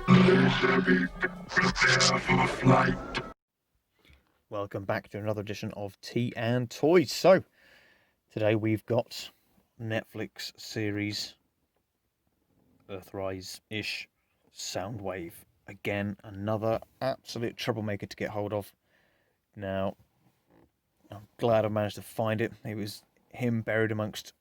Laserbeak, prepare for flight. Welcome back to another edition of Tea and Toys. So, today we've got Netflix series Earthrise-ish Soundwave. Again, another absolute troublemaker to get hold of. Now, I'm glad I managed to find it. It was him buried amongst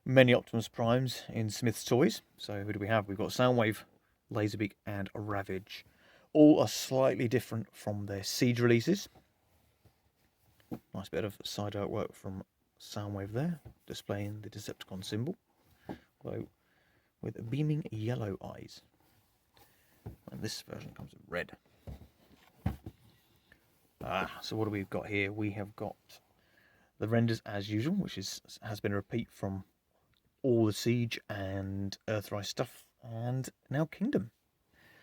many Optimus Primes in Smith's Toys. So, who do we have? We've got Soundwave, Laserbeak, and Ravage. All are slightly different from their Siege releases. Nice bit of side artwork from Soundwave there, displaying the Decepticon symbol, although with beaming yellow eyes. And this version comes in red. So what do we've got here? We have got the renders as usual, which has been a repeat from all the Siege and Earthrise stuff, and now Kingdom.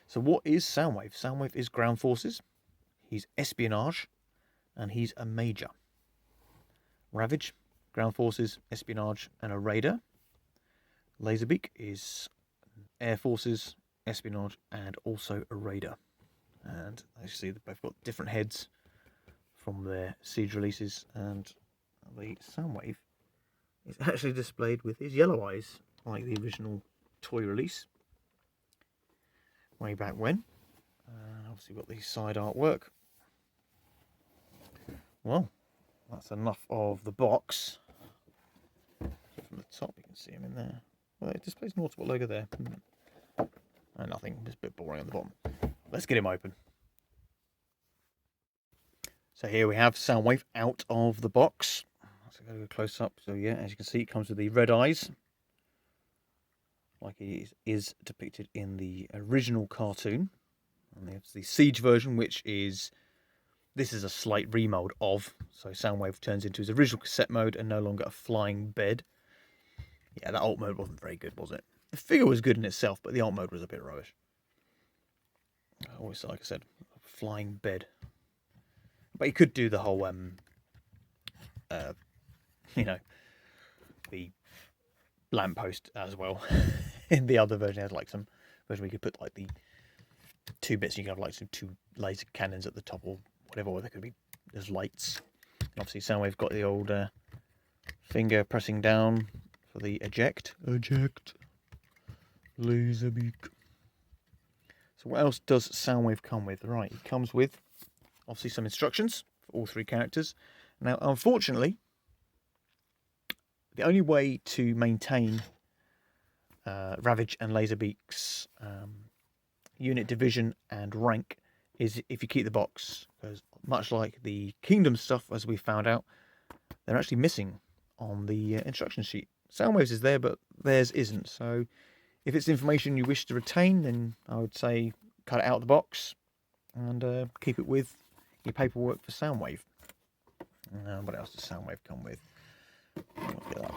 So what is Soundwave? Soundwave is ground forces, he's espionage, and he's a major. Ravage, ground forces, espionage, and a raider. Laserbeak is air forces, espionage, and also a raider. And as you see, they've both got different heads from their Siege releases, and the Soundwave is actually displayed with his yellow eyes, like the original toy release way back when. And obviously got the side artwork. Well, that's enough of the box. From the top, you can see him in there. Well, it displays an Autobot logo there. And nothing, just a bit boring on the bottom. Let's get him open. So here we have Soundwave out of the box. Let's go close up. So yeah, as you can see, it comes with the red eyes, like it is depicted in the original cartoon. And there's the Siege version, which is... This is a slight remold of, so Soundwave turns into his original cassette mode and no longer a flying bed. Yeah, that alt mode wasn't very good, was it? The figure was good in itself, but the alt mode was a bit rubbish. Always, like I said, a flying bed. But you could do the whole, the lamppost as well. In the other version, it had like some version where you could put like the two bits, and you could have like some two laser cannons at the top, or whatever, or there could be there's lights. And obviously Soundwave got the old finger pressing down for the eject. Laserbeak. So what else does Soundwave come with? Right, it comes with obviously some instructions for all three characters. Now, unfortunately, the only way to maintain Ravage and Laserbeak's unit division and rank is if you keep the box, because much like the Kingdom stuff, as we found out, they're actually missing on the instruction sheet. Soundwave's is there, but theirs isn't. So if it's information you wish to retain, then I would say cut it out of the box and keep it with your paperwork for Soundwave. What else does Soundwave come with? Look at that.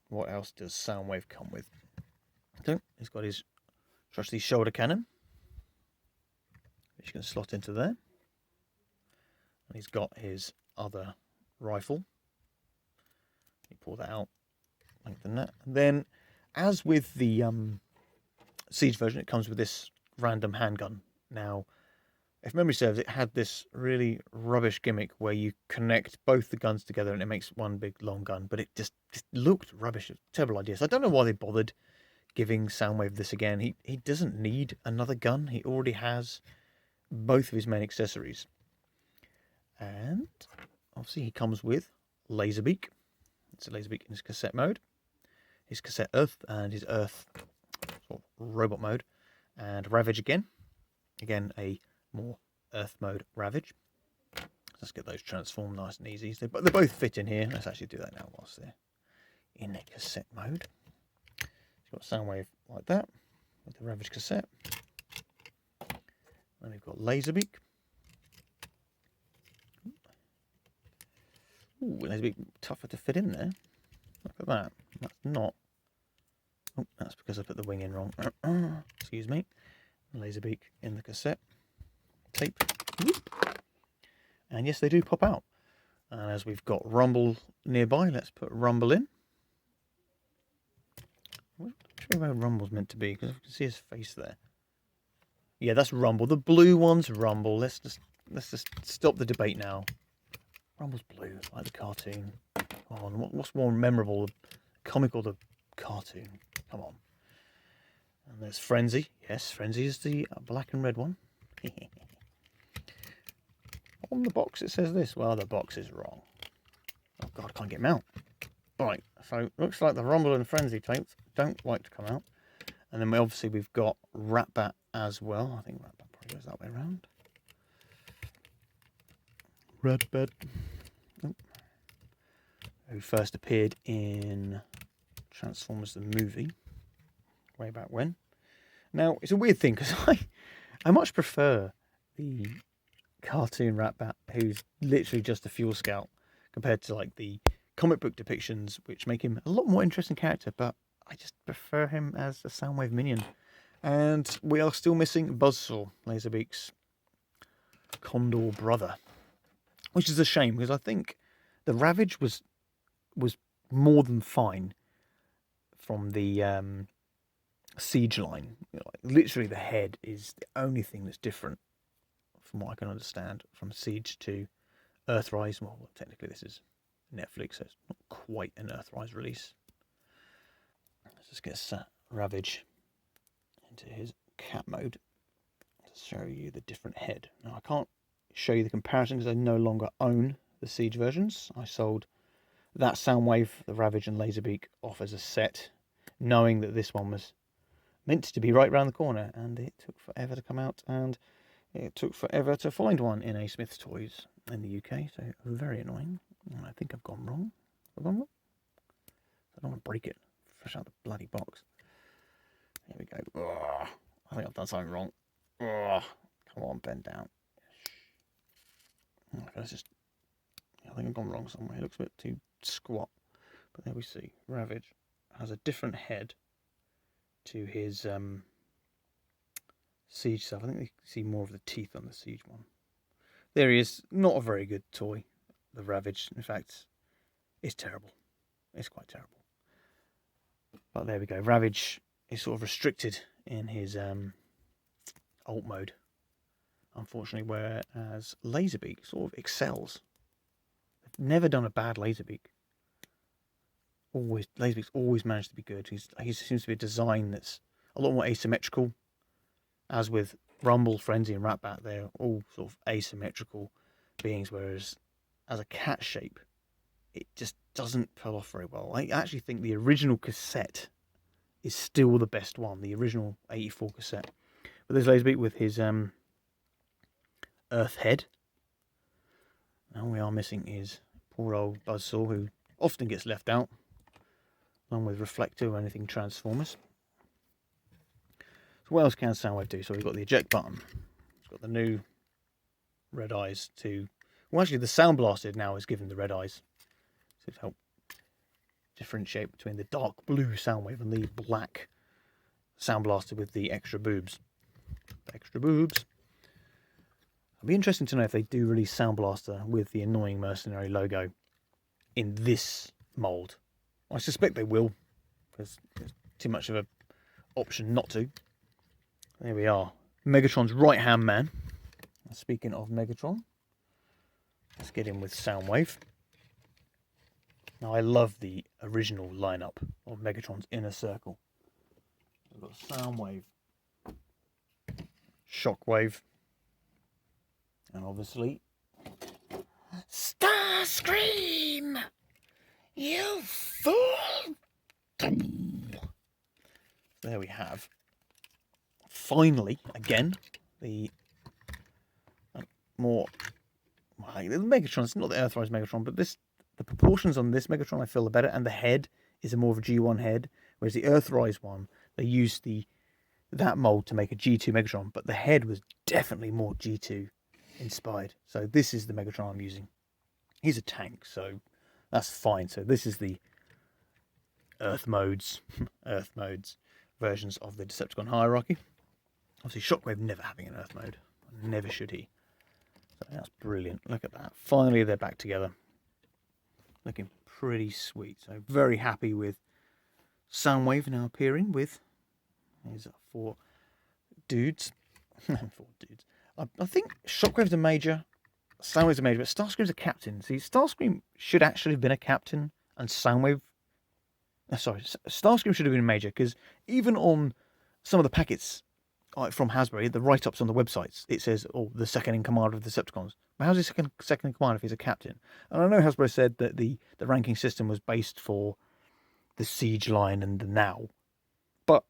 What else does Soundwave come with? So he's got his trusty shoulder cannon, which you can slot into there. And he's got his other rifle. You pull that out, lengthen that. And then, as with the Siege version, it comes with this random handgun. Now, if memory serves, it had this really rubbish gimmick where you connect both the guns together and it makes one big long gun, but it just looked rubbish. It's a terrible idea. So I don't know why they bothered giving Soundwave this again. He doesn't need another gun. He already has both of his main accessories. And obviously he comes with Laserbeak. It's a Laserbeak in his cassette mode, his cassette Earth, and his Earth sort of robot mode. And Ravage again a more Earth mode Ravage. Let's get those transformed nice and easy. They both fit in here. Let's actually do that now whilst they're in the cassette mode. Got Soundwave like that with the Ravage cassette. Then we've got Laserbeak. Ooh, Laserbeak tougher to fit in there. Look at that. That's not. Oh, that's because I put the wing in wrong. Excuse me. Laserbeak in the cassette tape. And yes, they do pop out. And as we've got Rumble nearby, let's put Rumble in. show you where Rumble's meant to be, because I can see his face there. Yeah, that's Rumble. The blue one's Rumble. Let's just stop the debate now. Rumble's blue, like the cartoon. Come on, what's more memorable, the comic or the cartoon? Come on. And there's Frenzy. Yes, Frenzy is the black and red one. On the box it says this. Well, the box is wrong. Oh God, I can't get them out. Right, so looks like the Rumble and Frenzy tapes don't like to come out. And then we've got Ratbat as well. I think Ratbat probably goes that way around. Ratbat. Oh. Who first appeared in Transformers the movie way back when. Now, it's a weird thing because I much prefer the cartoon Ratbat, who's literally just a fuel scout, compared to like the comic book depictions, which make him a lot more interesting character, but I just prefer him as a Soundwave minion. And we are still missing Buzzsaw, Laserbeak's Condor brother, which is a shame because I think the Ravage was more than fine from the Siege line. You know, like, literally the head is the only thing that's different from what I can understand from Siege to Earthrise. Well, technically this is Netflix, so it's not quite an Earthrise release. Let's just get Ravage into his cat mode to show you the different head. Now I can't show you the comparison because I no longer own the Siege versions. I sold that Soundwave, the Ravage and Laserbeak off as a set, knowing that this one was meant to be right round the corner, and it took forever to come out, and it took forever to find one in a Smith's Toys in the UK, so very annoying. I think I've gone wrong. Have I gone wrong? I don't want to break it. Fresh out the bloody box. Here we go. Ugh. I think I've done something wrong. Ugh. Come on, bend down. Okay, I think I've gone wrong somewhere. It looks a bit too squat. But there we see. Ravage has a different head to his Siege stuff. I think you see more of the teeth on the Siege one. There he is. Not a very good toy, the Ravage. In fact, it's terrible. It's quite terrible. But there we go. Ravage is sort of restricted in his alt mode, unfortunately, whereas Laserbeak sort of excels. They've never done a bad Laserbeak. Laserbeak's always managed to be good. He seems to be a design that's a lot more asymmetrical. As with Rumble, Frenzy, and Ratbat, they're all sort of asymmetrical beings, whereas as a cat shape, it just doesn't pull off very well. I actually think the original cassette is still the best one, the original 84 cassette. But there's Laserbeak with his Earth head. Now we are missing his poor old Buzzsaw, who often gets left out, along with Reflector or anything Transformers. So what else can Soundwave do? So we've got the eject button. It's got the new red eyes to... Well, actually, the Sound Blaster now is given the red eyes to help differentiate between the dark blue Soundwave and the black Sound Blaster with the extra boobs. Extra boobs. It'll be interesting to know if they do release Sound Blaster with the annoying mercenary logo in this mould. I suspect they will, because there's too much of an option not to. There we are. Megatron's right-hand man. Speaking of Megatron, let's get in with Soundwave. Now, I love the original lineup of Megatron's Inner Circle. We've got Soundwave, Shockwave, and obviously Starscream! You fool! There we have. Finally, again, the more... Well, the Megatron, it's not the Earthrise Megatron, but the proportions on this Megatron I feel are better, and the head is a more of a G1 head, whereas the Earthrise one, they used that mold to make a G2 Megatron, but the head was definitely more G2 inspired. So this is the Megatron I'm using. He's a tank, so that's fine. So this is the Earth modes versions of the Decepticon hierarchy. Obviously, Shockwave never having an Earth mode. Never should he. So that's brilliant. Look at that. Finally, they're back together. Looking pretty sweet. So very happy with Soundwave now appearing with these 4 dudes. 4 dudes. I think Shockwave's a major, Soundwave's a major, but Starscream's a captain. See, Starscream should actually have been a captain, and Soundwave... sorry, Starscream should have been a major, because even on some of the packets from Hasbro, the write-ups on the websites, it says, oh, the second in command of the Decepticons. But how's he second in command if he's a captain? And I know Hasbro said that the ranking system was based for the Siege line and the Now. But,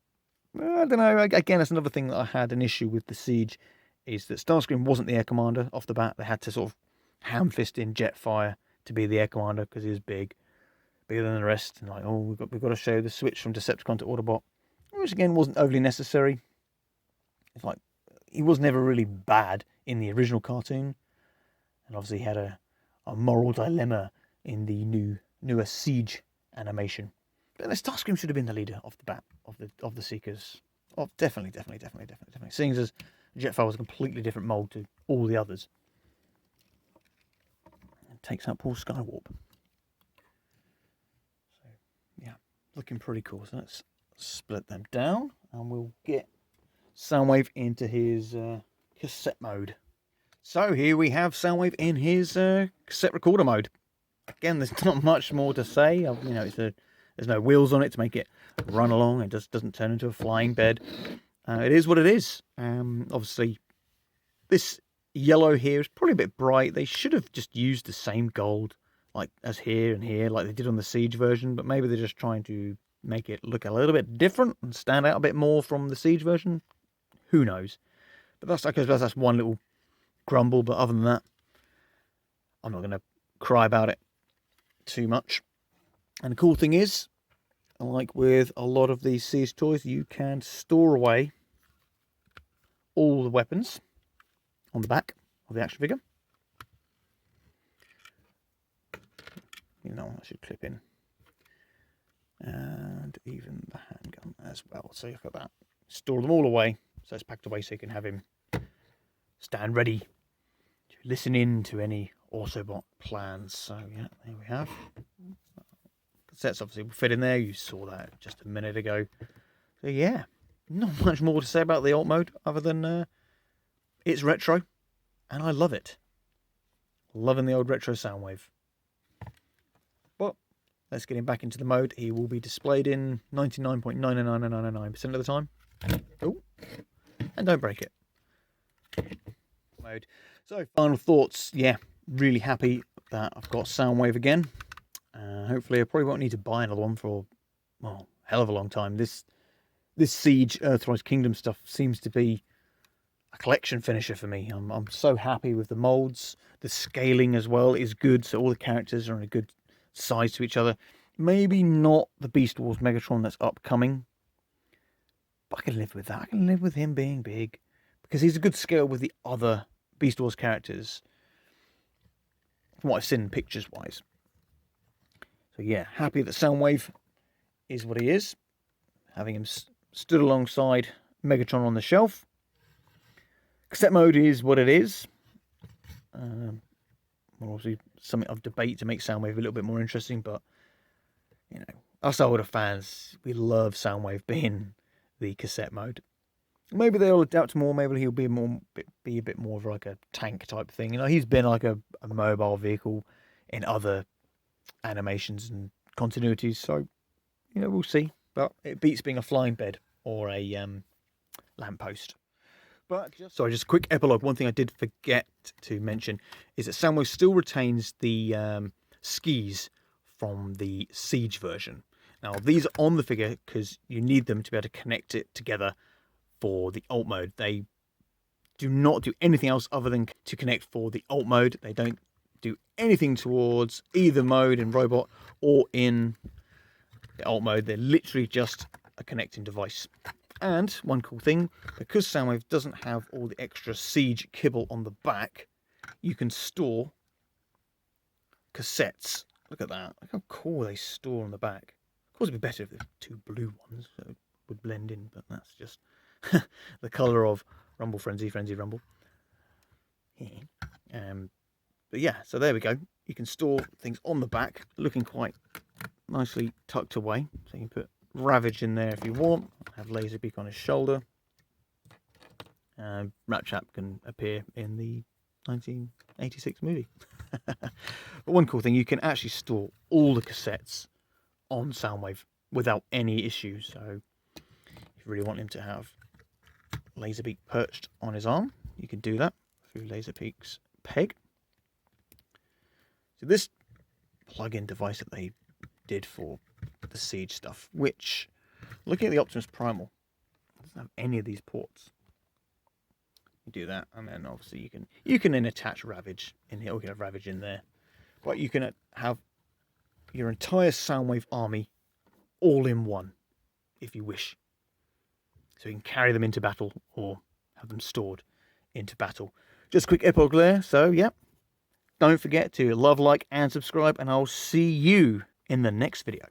I don't know, again, that's another thing that I had an issue with the Siege, is that Starscream wasn't the air commander off the bat. They had to sort of ham-fist in Jetfire to be the air commander, because he was bigger than the rest. And like, oh, we've got to show the switch from Decepticon to Autobot, which again wasn't overly necessary. It's like, he was never really bad in the original cartoon, and obviously he had a moral dilemma in the newer Siege animation. But the Starscream should have been the leader off the bat of the Seekers. Oh, definitely. Seeing as Jetfire was a completely different mold to all the others. It takes out Paul Skywarp. So yeah, looking pretty cool. So let's split them down, and we'll get Soundwave into his cassette mode. So here we have Soundwave in his cassette recorder mode. Again, there's not much more to say. You know, there's no wheels on it to make it run along. It just doesn't turn into a flying bed. It is what it is. Obviously, this yellow here is probably a bit bright. They should have just used the same gold, like as here and here, like they did on the Siege version. But maybe they're just trying to make it look a little bit different and stand out a bit more from the Siege version. Who knows? But that's one little grumble. But other than that, I'm not going to cry about it too much. And the cool thing is, like with a lot of these Siege toys, you can store away all the weapons on the back of the action figure. You know, that should clip in. And even the handgun as well. So you've got that. Store them all away, so it's packed away so you can have him stand ready to listen in to any Autobot plans. So yeah, there we have. Cassettes obviously will fit in there. You saw that just a minute ago. So yeah, not much more to say about the alt mode other than it's retro, and I love it. Loving the old retro Soundwave. But let's get him back into the mode. He will be displayed in 99.99999% of the time. Oh, and don't break it. Mode. So final thoughts. Yeah, really happy that I've got Soundwave again. Hopefully I probably won't need to buy another one for, well, hell of a long time. This Siege Earthrise Kingdom stuff seems to be a collection finisher for me. I'm so happy with the molds. The scaling as well is good, so all the characters are in a good size to each other. Maybe not the Beast Wars Megatron that's upcoming, but I can live with that. I can live with him being big, because he's a good scale with the other Beast Wars characters, from what I've seen pictures-wise. So yeah, happy that Soundwave is what he is. Having him stood alongside Megatron on the shelf. Cassette mode is what it is. Obviously something of debate to make Soundwave a little bit more interesting, but you know, us older fans, we love Soundwave being the cassette mode. Maybe they'll adapt more. Maybe he'll be a bit more of like a tank type thing. You know, he's been like a mobile vehicle in other animations and continuities, so you know, we'll see. But it beats being a flying bed or a lamppost. But just a quick epilogue. One thing I did forget to mention is that Soundwave still retains the skis from the Siege version. Now these are on the figure because you need them to be able to connect it together for the alt mode. They do not do anything else other than to connect for the alt mode. They don't do anything towards either mode in Robot or in the alt mode. They're literally just a connecting device. And one cool thing, because Soundwave doesn't have all the extra Siege kibble on the back, you can store cassettes. Look at that. Look how cool they store on the back. Of course, it'd be better if there's 2 blue ones, so it would blend in, but that's just the colour of Rumble Frenzy Rumble. But yeah, so there we go. You can store things on the back, looking quite nicely tucked away. So you can put Ravage in there if you want. Have Laserbeak on his shoulder. Ratchet can appear in the 1986 movie. But one cool thing, you can actually store all the cassettes on Soundwave without any issues. So if you really want him to have Laserbeak perched on his arm, you can do that through Laserbeak's peg. So this plug-in device that they did for the Siege stuff, which, looking at the Optimus Primal, doesn't have any of these ports. You do that, and then obviously you can then attach Ravage in here. We can have Ravage in there, but you can have your entire Soundwave army all in one, if you wish. So you can carry them into battle or have them stored into battle. Just a quick epilogue there. So yeah, don't forget to love, like, and subscribe, and I'll see you in the next video.